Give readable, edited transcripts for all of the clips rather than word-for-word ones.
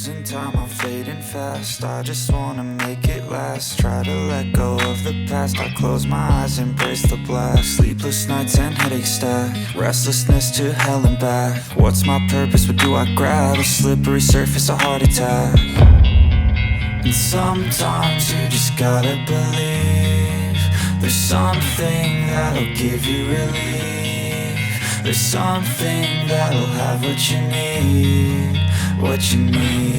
losing time, I'm fading fast. I just wanna make it last. Try to let go of the past. I close my eyes, embrace the blast. Sleepless nights and headaches stack. Restlessness to hell and back. What's my purpose, what do I grab? A slippery surface, a heart attack. And sometimes you just gotta believe there's something that'll give you relief. There's something that'll have what you need, what you need.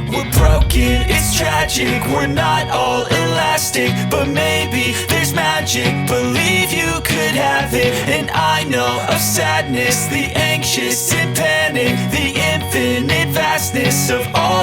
We're broken, it's tragic, we're not all elastic, but maybe there's magic, believe you could have it. And I know of sadness, the anxious and panic, the infinite vastness of all